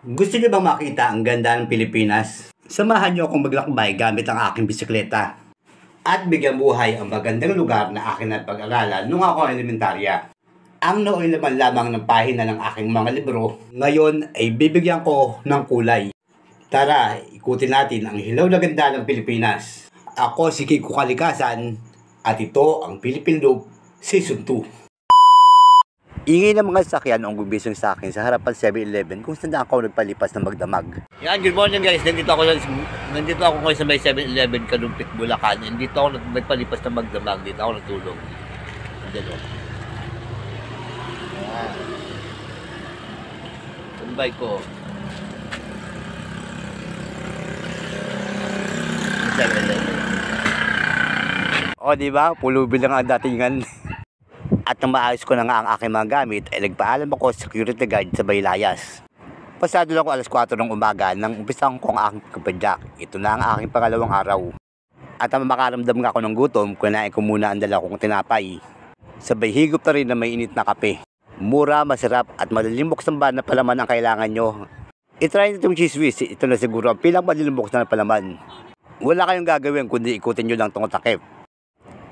Gusto niyo bang makita ang ganda ng Pilipinas? Samahan niyo akong maglakbay gamit ang aking bisikleta. At bigyan buhay ang magandang lugar na akin na pag-aralan nung ako elementarya. Ang nooy laman lamang ng pahina ng aking mga libro, ngayon ay bibigyan ko ng kulay. Tara, ikutin natin ang hilaw na ganda ng Pilipinas. Ako si Kiko Kalikasan at ito ang Philippine Loop Season 2. Ingay ng mga sasakyan ang gumising sa akin sa harapan 7-Eleven kung saan ako nagpalipas ng magdamag. Yan, good morning guys. Nandito ako ngayon sa may 7-Eleven Kalumpit, Bulacan. Nandito ako nagpalipas ng magdamag. Dito ako natulog. Nandito. Yan. Yung bike ko. 7-Eleven. O, diba? Pulubi lang ang datingan. At nang maayos ko na nga ang aking mga gamit, ay nagpaalam ako sa security guard sa Baylayas. Pasado lang ko alas 4 ng umaga nang umpisang ko ang aking kapadyak. Ito na ang aking pangalawang araw. At nang makaramdam nga ako ng gutom, kunain ko muna ang dala kong tinapay. Sabay higop na rin na may init na kape. Mura, masarap at malilimbok samba na palaman ang kailangan nyo. I-try nyo itong cheese whiz, ito na siguro ang pinakamalilimbok na palaman. Wala kayong gagawin kundi ikutin nyo lang itong takip.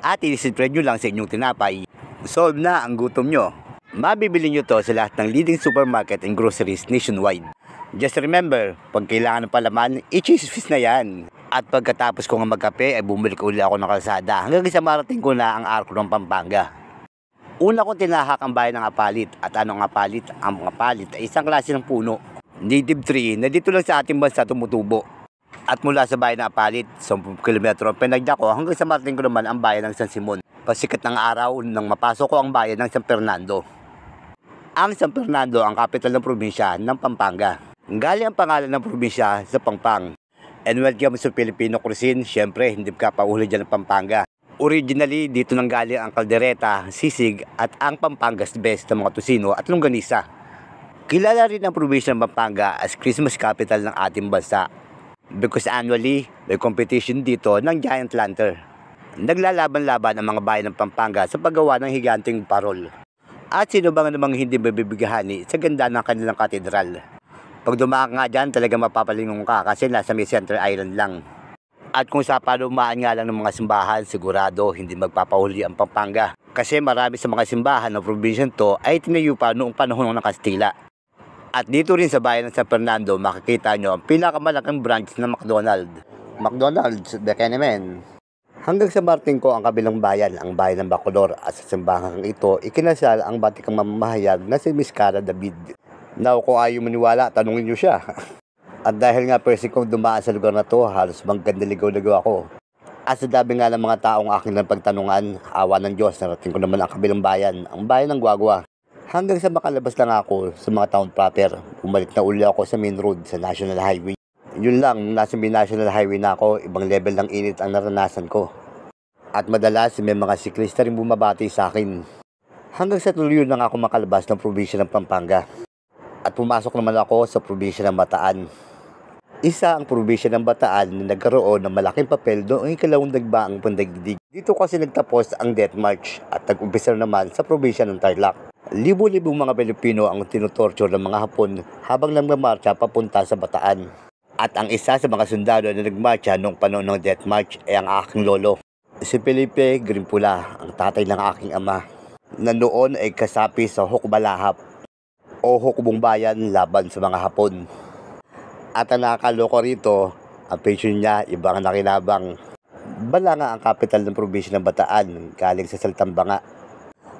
At i-spread nyo lang sa inyong tinapay. Solve na ang gutom nyo. Mabibili nyo to sa lahat ng leading supermarket and groceries nationwide. Just remember, pag kailangan ng palaman, i-cheese whiz na yan. At pagkatapos ko nga magkape, ay bumili ko ulit ako ng kalsada hanggang sa marating ko na ang arko ng Pampanga. Una kong tinahak ang bayan ng Apalit. At ano ang Apalit? Ang Apalit ay isang klase ng puno, native tree, na dito lang sa ating bansa tumutubo. At mula sa bayan ng Apalit, 10 kilometro ang pinagdya ko hanggang sa marating ko naman ang bayan ng San Simon. Pasikat ng araw nang mapasok ko ang bayan ng San Fernando. Ang San Fernando ang kapital ng probinsya ng Pampanga. Galing ang pangalan ng probinsya sa Pampang. And welcome sa Filipino cuisine, syempre hindi ka pauhuli dyan ng Pampanga. Originally, dito nang galing ang kaldereta, sisig at ang Pampanga's best ng mga tusino at longganisa. Kilala rin ang probinsya ng Pampanga as Christmas capital ng ating bansa. Because annually, may competition dito ng giant lantern. Naglalaban-laban ang mga bayan ng Pampanga sa paggawa ng higanteng parol. At sino ba nga namang hindi mabibigahani sa ganda ng kanilang katedral? Pag dumaan nga dyan, talaga mapapalingon ka kasi nasa may Center Island lang. At kung sa palumaan nga lang ng mga simbahan, sigurado hindi magpapahuli ang Pampanga. Kasi marami sa mga simbahan ng probinsya to ay tinayo pa noong panahon ng Kastila. At dito rin sa bayan ng San Fernando, makikita nyo ang pinakamalaking branch ng McDonald's, Bekenemen. Hanggang sa marating ko ang kabilang bayan, ang bayan ng Bacolor, at sa simbahang ito, ikinasal ang batikang mamamahayag na si Miss Cara David. Now, kung ayaw maniwala, tanungin nyo siya. At dahil nga person kong dumaan sa lugar na to, halos magkandaligaw-ligaw ako. At sa dami nga ng mga taong aking napagtanungan, awa ng Diyos, narating ko naman ang kabilang bayan, ang bayan ng Guagua. Hanggang sa makalabas lang ako sa mga town proper, bumalik na uli ako sa main road sa National Highway. Yun lang, nasa may National Highway na ako, ibang level ng init ang naranasan ko. At madalas may mga siklista rin bumabati sa akin. Hanggang sa tuloy lang ako makalabas ng probinsya ng Pampanga. At pumasok naman ako sa probinsya ng Bataan. Isa ang probinsya ng Bataan na nagkaroon ng malaking papel noong ikalawang digmaang pandaigdig. Dito kasi nagtapos ang Death March at nag-umpisa naman sa probinsya ng Tarlac. Libo-libong mga Pilipino ang tinutorture ng mga Hapon habang nagmamarcha papunta sa Bataan. At ang isa sa mga sundalo na nagmarcha noong panahon ng Death March ay ang aking lolo. Si Felipe Grimpula, ang tatay ng aking ama, na noon ay kasapi sa Hukbalahap o Hukbong Bayan laban sa mga Hapon. At ang nakakaloko rito, ang pension niya ibang nakinabang. Balanga ang kapital ng probinsya ng Bataan, galing sa salitang Banga.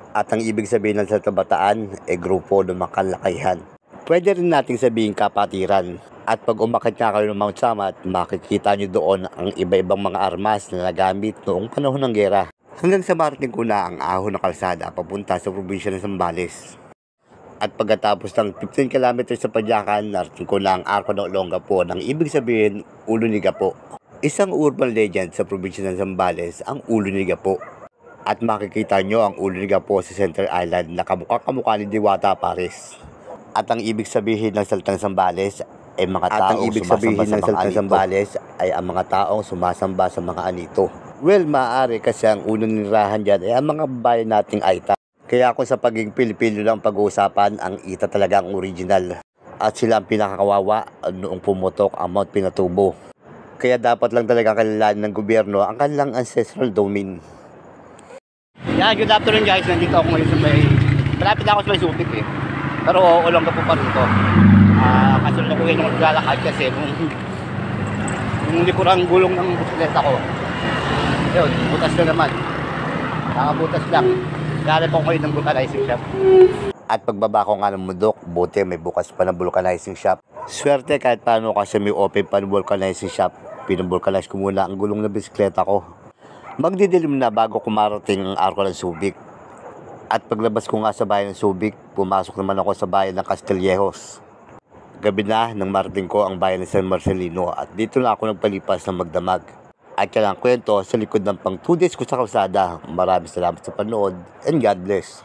At ang ibig sabihin ng salitang Bataan ay grupo ng makalakayan. Pwede rin nating sabihin kapatiran. At pag umakyat nga kayo ng Mount Samat, makikita nyo doon ang iba-ibang mga armas na nagamit noong panahon ng gera. Hanggang sa marating ko na ang ahon ng kalsada papunta sa probinsya ng Zambales. At pagkatapos ng 15 kilometers sa padyakan, narating ko na ang arko ng Olongapo, nang ibig sabihin Ulo ni Gapo. Isang urban legend sa probinsya ng Zambales ang Ulo ni Gapo. At makikita nyo ang Ulo ni Gapo sa Center Island na kamukha-kamukha ni Diwata Paris. At ang ibig sabihin ng salitang Zambales ay mga taong sumasamba sa mga anito. Well, maaari kasi ang unang nirahan dyan ay ang mga bayan nating Aita. Kaya kung sa pagiging Pilipino lang pag-uusapan, ang Ita talaga ang original. At sila ang pinakakawawa noong pumutok ang Mount Pinatubo. Kaya dapat lang talaga kailangan ng gobyerno ang kanilang ancestral domain. Yan, good afternoon guys. Nandito ako ngayon sa may... Malapit na ako sa may Subic eh. Pero ulang ka po pa rito. Kasunod ko ngayon maglalakad kasi yung likurang gulong ng bisikleta ko. Yun, butas na naman. Nakabutas lang. Galing po ngayon ng vulcanizing shop. At pagbaba ko nga ng mundok, buti may bukas pa ng vulcanizing shop. Swerte kahit paano kasi may open pa ng vulcanizing shop. Pinabulkanize ko muna ang gulong ng bisikleta ko. Magdidilim na bago kumarating ang araw ng Subic. At paglabas ko nga sa bayan ng Subic, pumasok naman ako sa bayan ng Castillejos. Gabi na nang marating ko ang bayan ng San Marcelino at dito na ako nagpalipas ng magdamag. At yan ang kwento sa likod ng pang 2 days ko sa kalsada. Maraming salamat sa panood and God bless.